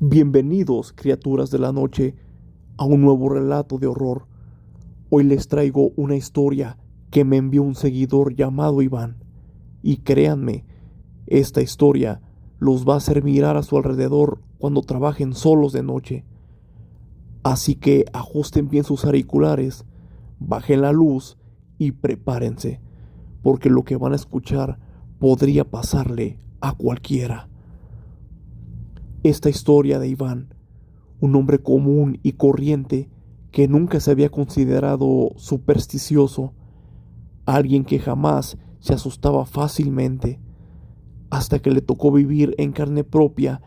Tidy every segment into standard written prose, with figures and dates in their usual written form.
Bienvenidos, criaturas de la noche, a un nuevo relato de horror. Hoy les traigo una historia que me envió un seguidor llamado Iván. Y créanme, esta historia los va a hacer mirar a su alrededor cuando trabajen solos de noche. Así que ajusten bien sus auriculares, bajen la luz y prepárense, porque lo que van a escuchar podría pasarle a cualquiera. Esta historia de Iván, un hombre común y corriente que nunca se había considerado supersticioso, alguien que jamás se asustaba fácilmente, hasta que le tocó vivir en carne propia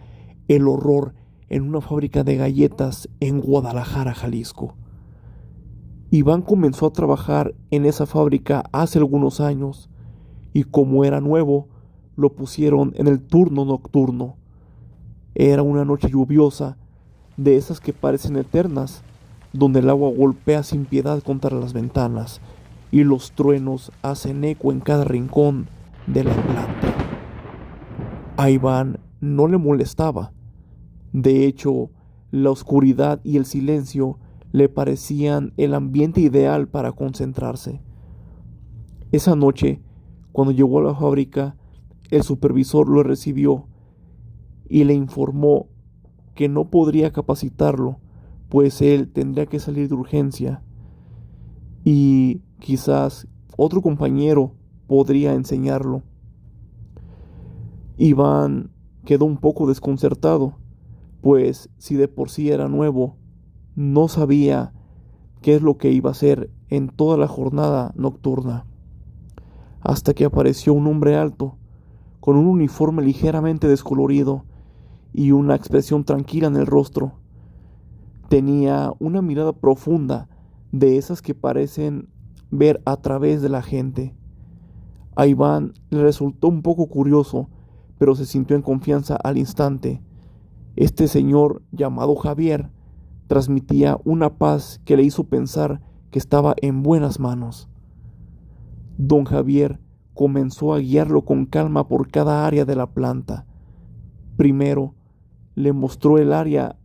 el horror en una fábrica de galletas en Guadalajara, Jalisco. Iván comenzó a trabajar en esa fábrica hace algunos años y como era nuevo, lo pusieron en el turno nocturno. Era una noche lluviosa, de esas que parecen eternas, donde el agua golpea sin piedad contra las ventanas y los truenos hacen eco en cada rincón de la planta. A Iván no le molestaba. De hecho, la oscuridad y el silencio le parecían el ambiente ideal para concentrarse. Esa noche, cuando llegó a la fábrica, el supervisor lo recibió y le informó que no podría capacitarlo, pues él tendría que salir de urgencia y quizás otro compañero podría enseñarlo. Iván quedó un poco desconcertado, pues si de por sí era nuevo, no sabía qué es lo que iba a hacer en toda la jornada nocturna, hasta que apareció un hombre alto, con un uniforme ligeramente descolorido y una expresión tranquila en el rostro. Tenía una mirada profunda, de esas que parecen ver a través de la gente. A Iván le resultó un poco curioso, pero se sintió en confianza al instante. Este señor, llamado Javier, transmitía una paz que le hizo pensar que estaba en buenas manos. Don Javier comenzó a guiarlo con calma por cada área de la planta. Primero, le mostró el área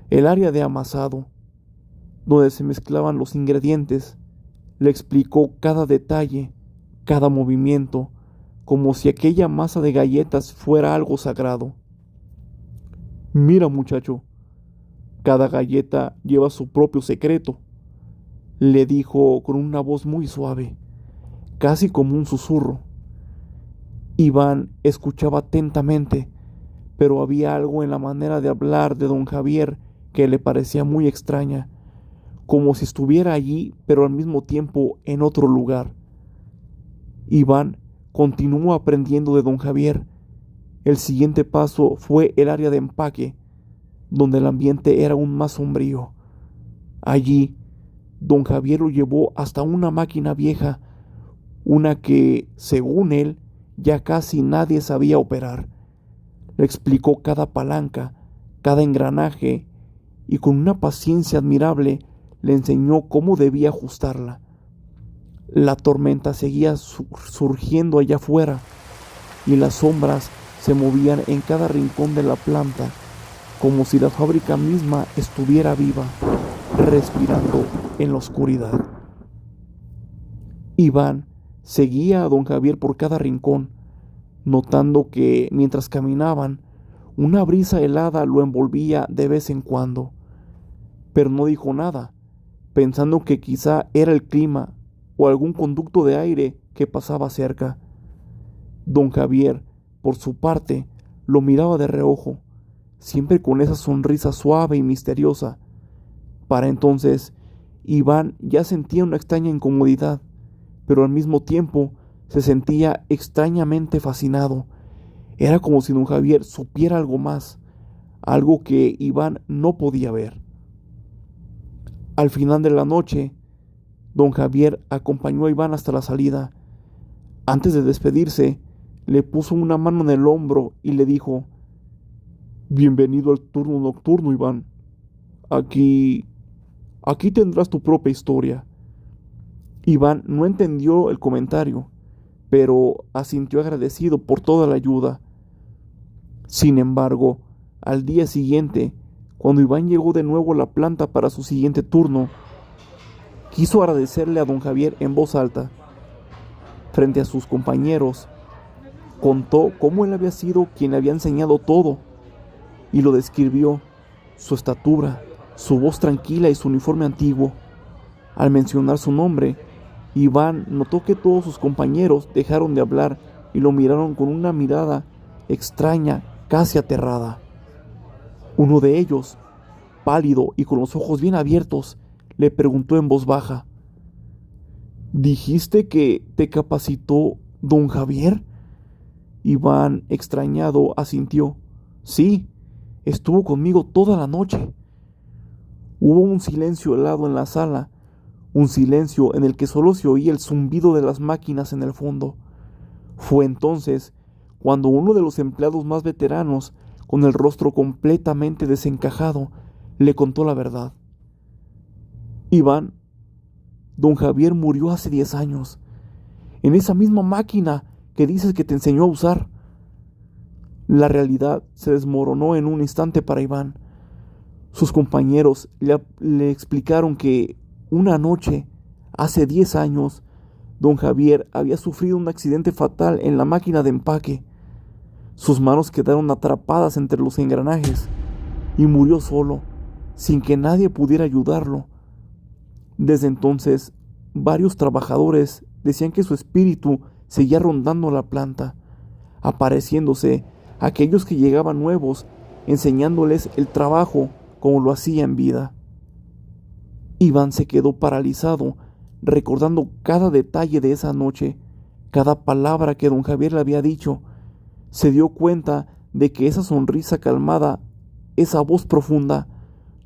de amasado, donde se mezclaban los ingredientes. Le explicó cada detalle, cada movimiento, como si aquella masa de galletas fuera algo sagrado. Mira, muchacho, cada galleta lleva su propio secreto, le dijo con una voz muy suave, casi como un susurro. Iván escuchaba atentamente, pero había algo en la manera de hablar de don Javier que le parecía muy extraña, como si estuviera allí, pero al mismo tiempo en otro lugar. Iván continuó aprendiendo de don Javier. El siguiente paso fue el área de empaque, donde el ambiente era aún más sombrío. Allí, don Javier lo llevó hasta una máquina vieja, una que, según él, ya casi nadie sabía operar. Le explicó cada palanca, cada engranaje, y con una paciencia admirable le enseñó cómo debía ajustarla. La tormenta seguía surgiendo allá afuera, y las sombras se movían en cada rincón de la planta, como si la fábrica misma estuviera viva, respirando en la oscuridad. Iván seguía a don Javier por cada rincón, notando que mientras caminaban, una brisa helada lo envolvía de vez en cuando, pero no dijo nada, pensando que quizá era el clima o algún conducto de aire que pasaba cerca. Don Javier, por su parte, lo miraba de reojo, siempre con esa sonrisa suave y misteriosa. Para entonces, Iván ya sentía una extraña incomodidad, pero al mismo tiempo se sentía extrañamente fascinado. Era como si don Javier supiera algo más, algo que Iván no podía ver. Al final de la noche, don Javier acompañó a Iván hasta la salida. Antes de despedirse, le puso una mano en el hombro y le dijo: Bienvenido al turno nocturno, Iván. Aquí, aquí tendrás tu propia historia. Iván no entendió el comentario, pero asintió agradecido por toda la ayuda. Sin embargo, Al día siguiente, cuando Iván llegó de nuevo a la planta para su siguiente turno, quiso agradecerle a don Javier en voz alta. Frente a sus compañeros, contó cómo él había sido quien le había enseñado todo y lo describió, su estatura, su voz tranquila y su uniforme antiguo. Al mencionar su nombre, Iván notó que todos sus compañeros dejaron de hablar y lo miraron con una mirada extraña, casi aterrada. Uno de ellos, pálido y con los ojos bien abiertos, le preguntó en voz baja: ¿Dijiste que te capacitó don Javier? Iván, extrañado, asintió. Sí, estuvo conmigo toda la noche. Hubo un silencio helado en la sala, un silencio en el que solo se oía el zumbido de las máquinas en el fondo. Fue entonces cuando uno de los empleados más veteranos, con el rostro completamente desencajado, le contó la verdad. Iván, don Javier murió hace 10 años, en esa misma máquina que dices que te enseñó a usar. La realidad se desmoronó en un instante para Iván. Sus compañeros le explicaron que una noche, hace 10 años, don Javier había sufrido un accidente fatal en la máquina de empaque. Sus manos quedaron atrapadas entre los engranajes y murió solo, sin que nadie pudiera ayudarlo. Desde entonces, varios trabajadores decían que su espíritu seguía rondando la planta, apareciéndose a aquellos que llegaban nuevos, enseñándoles el trabajo como lo hacía en vida. Iván se quedó paralizado, recordando cada detalle de esa noche, cada palabra que don Javier le había dicho. Se dio cuenta de que esa sonrisa calmada, esa voz profunda,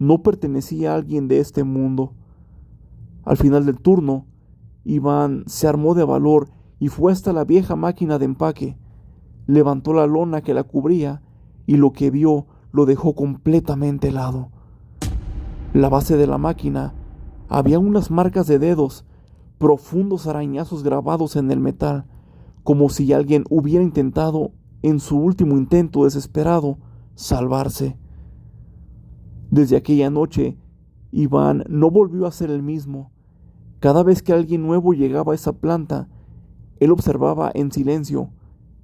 no pertenecía a alguien de este mundo. Al final del turno, Iván se armó de valor y fue hasta la vieja máquina de empaque. Levantó la lona que la cubría y lo que vio lo dejó completamente helado. La base de la máquina había unas marcas de dedos, profundos arañazos grabados en el metal, como si alguien hubiera intentado, en su último intento desesperado, salvarse. Desde aquella noche, Iván no volvió a ser el mismo. Cada vez que alguien nuevo llegaba a esa planta, él observaba en silencio,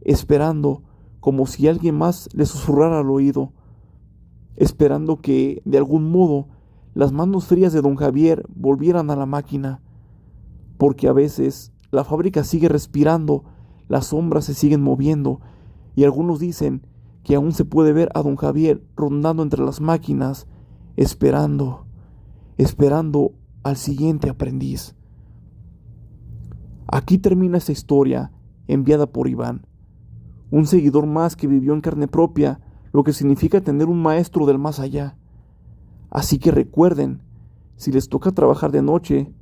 esperando, como si alguien más le susurrara al oído, esperando que, de algún modo, las manos frías de don Javier volvieran a la máquina, porque a veces la fábrica sigue respirando, las sombras se siguen moviendo, y algunos dicen que aún se puede ver a don Javier rondando entre las máquinas, esperando al siguiente aprendiz. Aquí termina esta historia enviada por Iván, un seguidor más que vivió en carne propia lo que significa tener un maestro del más allá. Así que recuerden, si les toca trabajar de noche,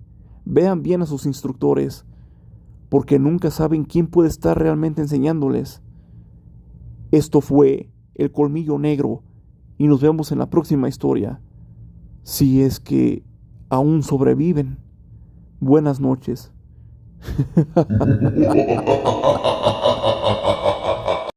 vean bien a sus instructores, porque nunca saben quién puede estar realmente enseñándoles. Esto fue El Colmillo Negro y nos vemos en la próxima historia, si es que aún sobreviven. Buenas noches.